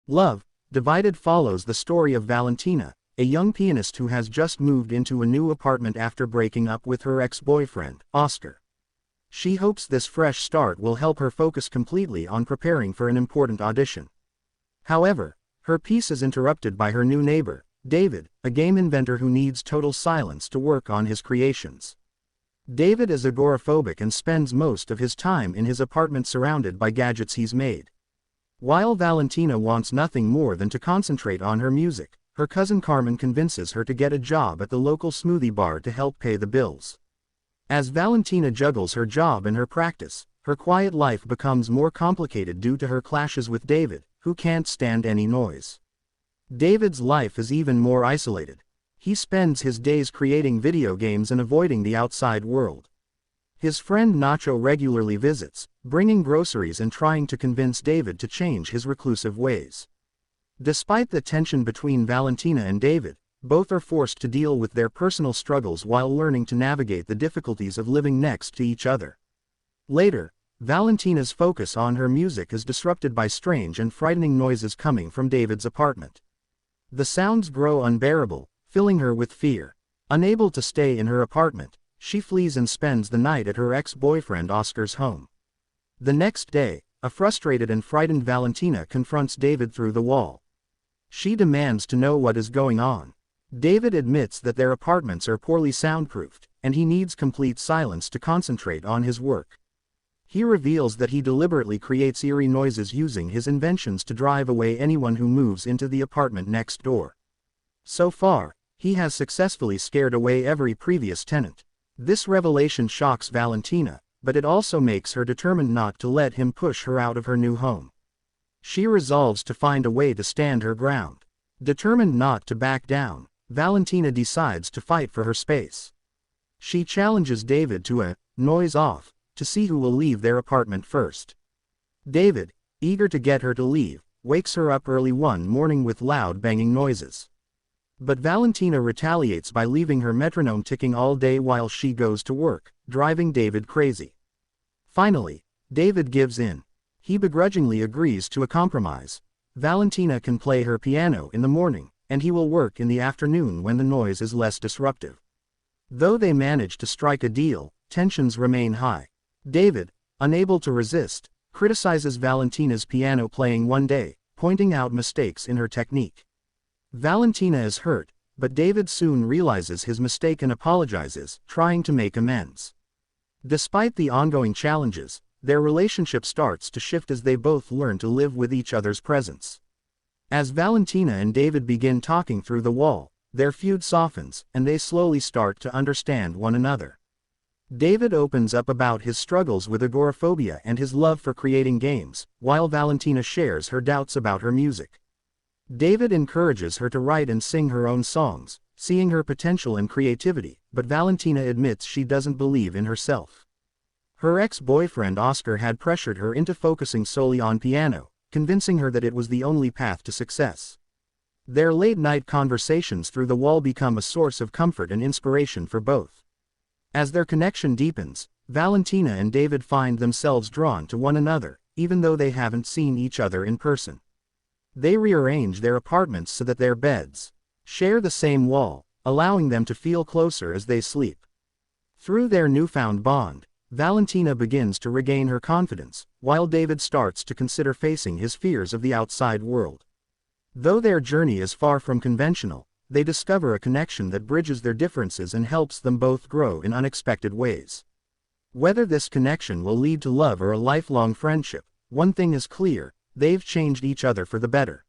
Love, Divided follows the story of Valentina, a young pianist who has just moved into a new apartment after breaking up with her ex-boyfriend, Oscar. She hopes this fresh start will help her focus completely on preparing for an important audition. However, her peace is interrupted by her new neighbor, David, a game inventor who needs total silence to work on his creations. David is agoraphobic and spends most of his time in his apartment surrounded by gadgets he's made. While Valentina wants nothing more than to concentrate on her music, her cousin Carmen convinces her to get a job at the local smoothie bar to help pay the bills. As Valentina juggles her job and her practice, her quiet life becomes more complicated due to her clashes with David, who can't stand any noise. David's life is even more isolated. He spends his days creating video games and avoiding the outside world. His friend Nacho regularly visits, bringing groceries and trying to convince David to change his reclusive ways. Despite the tension between Valentina and David, both are forced to deal with their personal struggles while learning to navigate the difficulties of living next to each other. Later, Valentina's focus on her music is disrupted by strange and frightening noises coming from David's apartment. The sounds grow unbearable, filling her with fear. Unable to stay in her apartment, she flees and spends the night at her ex-boyfriend Oscar's home. The next day, a frustrated and frightened Valentina confronts David through the wall. She demands to know what is going on. David admits that their apartments are poorly soundproofed, and he needs complete silence to concentrate on his work. He reveals that he deliberately creates eerie noises using his inventions to drive away anyone who moves into the apartment next door. So far, he has successfully scared away every previous tenant. This revelation shocks Valentina, but it also makes her determined not to let him push her out of her new home. She resolves to find a way to stand her ground. Determined not to back down, Valentina decides to fight for her space. She challenges David to a noise off to see who will leave their apartment first. David, eager to get her to leave, wakes her up early one morning with loud banging noises. But Valentina retaliates by leaving her metronome ticking all day while she goes to work, driving David crazy. Finally, David gives in. He begrudgingly agrees to a compromise. Valentina can play her piano in the morning, and he will work in the afternoon when the noise is less disruptive. Though they manage to strike a deal, tensions remain high. David, unable to resist, criticizes Valentina's piano playing one day, pointing out mistakes in her technique. Valentina is hurt, but David soon realizes his mistake and apologizes, trying to make amends. Despite the ongoing challenges, their relationship starts to shift as they both learn to live with each other's presence. As Valentina and David begin talking through the wall, their feud softens, and they slowly start to understand one another. David opens up about his struggles with agoraphobia and his love for creating games, while Valentina shares her doubts about her music. David encourages her to write and sing her own songs, seeing her potential and creativity, but Valentina admits she doesn't believe in herself. Her ex-boyfriend Oscar had pressured her into focusing solely on piano, convincing her that it was the only path to success. Their late-night conversations through the wall become a source of comfort and inspiration for both. As their connection deepens, Valentina and David find themselves drawn to one another, even though they haven't seen each other in person. They rearrange their apartments so that their beds share the same wall, allowing them to feel closer as they sleep. Through their newfound bond, Valentina begins to regain her confidence, while David starts to consider facing his fears of the outside world. Though their journey is far from conventional, they discover a connection that bridges their differences and helps them both grow in unexpected ways. Whether this connection will lead to love or a lifelong friendship, one thing is clear: they've changed each other for the better.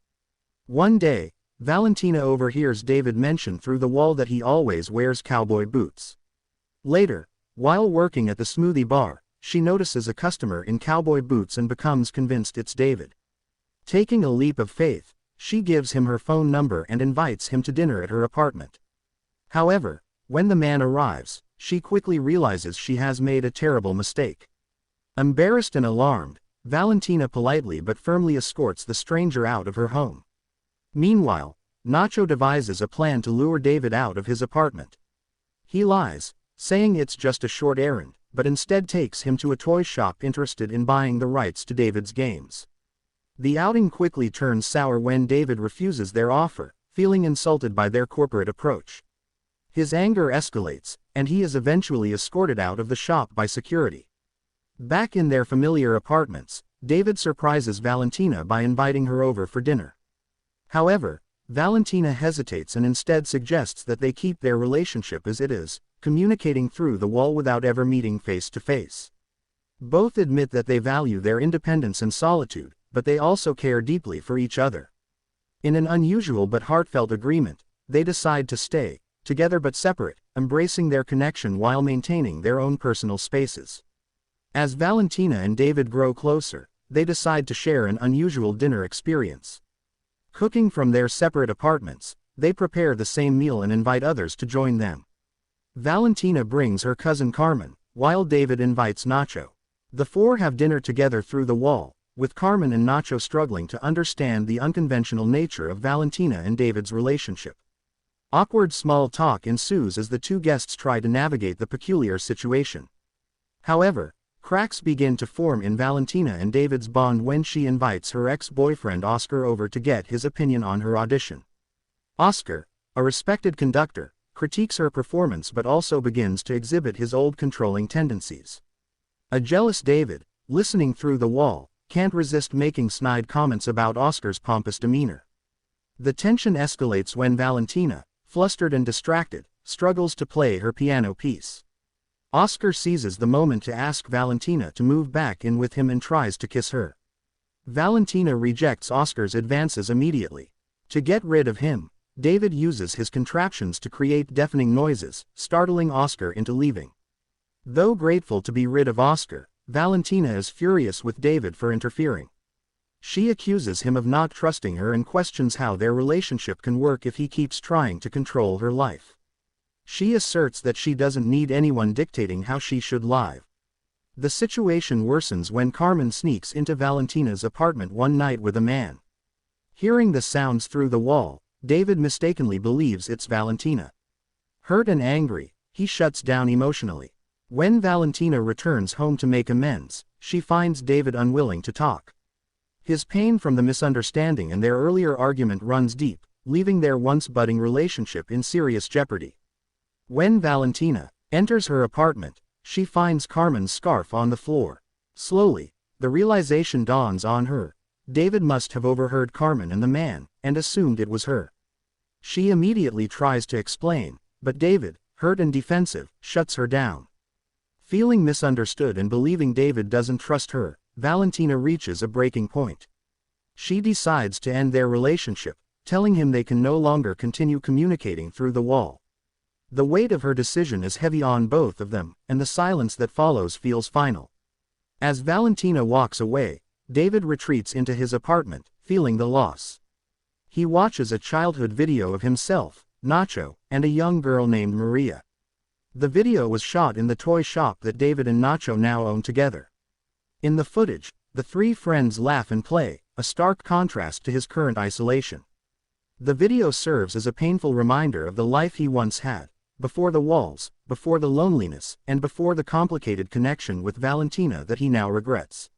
One day, Valentina overhears David mention through the wall that he always wears cowboy boots. Later, while working at the smoothie bar, she notices a customer in cowboy boots and becomes convinced it's David. Taking a leap of faith, she gives him her phone number and invites him to dinner at her apartment. However, when the man arrives, she quickly realizes she has made a terrible mistake. Embarrassed and alarmed, Valentina politely but firmly escorts the stranger out of her home. Meanwhile, Nacho devises a plan to lure David out of his apartment. He lies, saying it's just a short errand, but instead takes him to a toy shop interested in buying the rights to David's games. The outing quickly turns sour when David refuses their offer, feeling insulted by their corporate approach. His anger escalates, and he is eventually escorted out of the shop by security. Back in their familiar apartments, David surprises Valentina by inviting her over for dinner. However, Valentina hesitates and instead suggests that they keep their relationship as it is, communicating through the wall without ever meeting face to face. Both admit that they value their independence and solitude, but they also care deeply for each other. In an unusual but heartfelt agreement, they decide to stay together but separate, embracing their connection while maintaining their own personal spaces. As Valentina and David grow closer, they decide to share an unusual dinner experience. Cooking from their separate apartments, they prepare the same meal and invite others to join them. Valentina brings her cousin Carmen, while David invites Nacho. The four have dinner together through the wall, with Carmen and Nacho struggling to understand the unconventional nature of Valentina and David's relationship. Awkward small talk ensues as the two guests try to navigate the peculiar situation. However, cracks begin to form in Valentina and David's bond when she invites her ex-boyfriend Oscar over to get his opinion on her audition. Oscar, a respected conductor, critiques her performance but also begins to exhibit his old controlling tendencies. A jealous David, listening through the wall, can't resist making snide comments about Oscar's pompous demeanor. The tension escalates when Valentina, flustered and distracted, struggles to play her piano piece. Oscar seizes the moment to ask Valentina to move back in with him and tries to kiss her. Valentina rejects Oscar's advances immediately. To get rid of him, David uses his contraptions to create deafening noises, startling Oscar into leaving. Though grateful to be rid of Oscar, Valentina is furious with David for interfering. She accuses him of not trusting her and questions how their relationship can work if he keeps trying to control her life. She asserts that she doesn't need anyone dictating how she should live. The situation worsens when Carmen sneaks into Valentina's apartment one night with a man. Hearing the sounds through the wall, David mistakenly believes it's Valentina. Hurt and angry, he shuts down emotionally. When Valentina returns home to make amends, she finds David unwilling to talk. His pain from the misunderstanding and their earlier argument runs deep, leaving their once budding relationship in serious jeopardy. When Valentina enters her apartment, she finds Carmen's scarf on the floor. Slowly, the realization dawns on her. David must have overheard Carmen and the man, and assumed it was her. She immediately tries to explain, but David, hurt and defensive, shuts her down. Feeling misunderstood and believing David doesn't trust her, Valentina reaches a breaking point. She decides to end their relationship, telling him they can no longer continue communicating through the wall. The weight of her decision is heavy on both of them, and the silence that follows feels final. As Valentina walks away, David retreats into his apartment, feeling the loss. He watches a childhood video of himself, Nacho, and a young girl named Maria. The video was shot in the toy shop that David and Nacho now own together. In the footage, the three friends laugh and play, a stark contrast to his current isolation. The video serves as a painful reminder of the life he once had, before the walls, before the loneliness, and before the complicated connection with Valentina that he now regrets.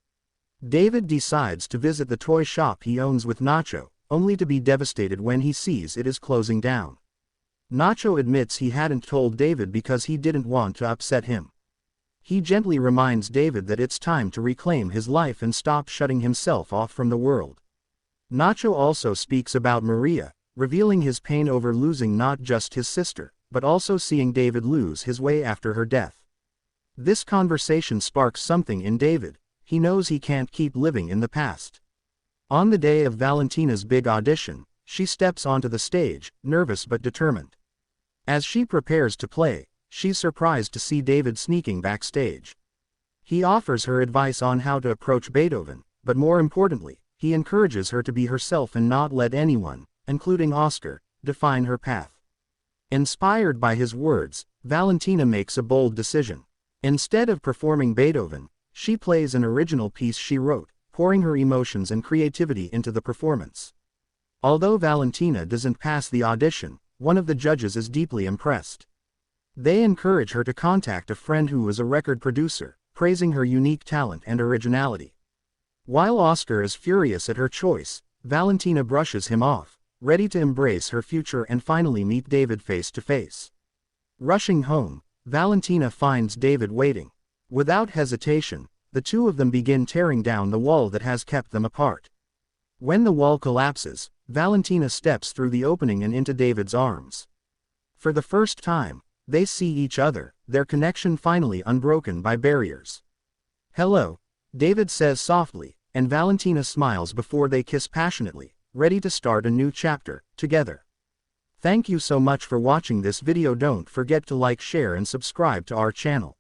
David decides to visit the toy shop he owns with Nacho, only to be devastated when he sees it is closing down. Nacho admits he hadn't told David because he didn't want to upset him. He gently reminds David that it's time to reclaim his life and stop shutting himself off from the world. Nacho also speaks about Maria, revealing his pain over losing not just his sister, but also seeing David lose his way after her death. This conversation sparks something in David. He knows he can't keep living in the past. On the day of Valentina's big audition, she steps onto the stage, nervous but determined. As she prepares to play, she's surprised to see David sneaking backstage. He offers her advice on how to approach Beethoven, but more importantly, he encourages her to be herself and not let anyone, including Oscar, define her path. Inspired by his words, Valentina makes a bold decision. Instead of performing Beethoven, she plays an original piece she wrote, pouring her emotions and creativity into the performance. Although Valentina doesn't pass the audition, one of the judges is deeply impressed. They encourage her to contact a friend who is a record producer, praising her unique talent and originality. While Oscar is furious at her choice, Valentina brushes him off, ready to embrace her future and finally meet David face to face. Rushing home, Valentina finds David waiting. Without hesitation, the two of them begin tearing down the wall that has kept them apart. When the wall collapses, Valentina steps through the opening and into David's arms. For the first time, they see each other, their connection finally unbroken by barriers. "Hello," David says softly, and Valentina smiles before they kiss passionately, ready to start a new chapter, together. Thank you so much for watching this video. Don't forget to like, share and subscribe to our channel.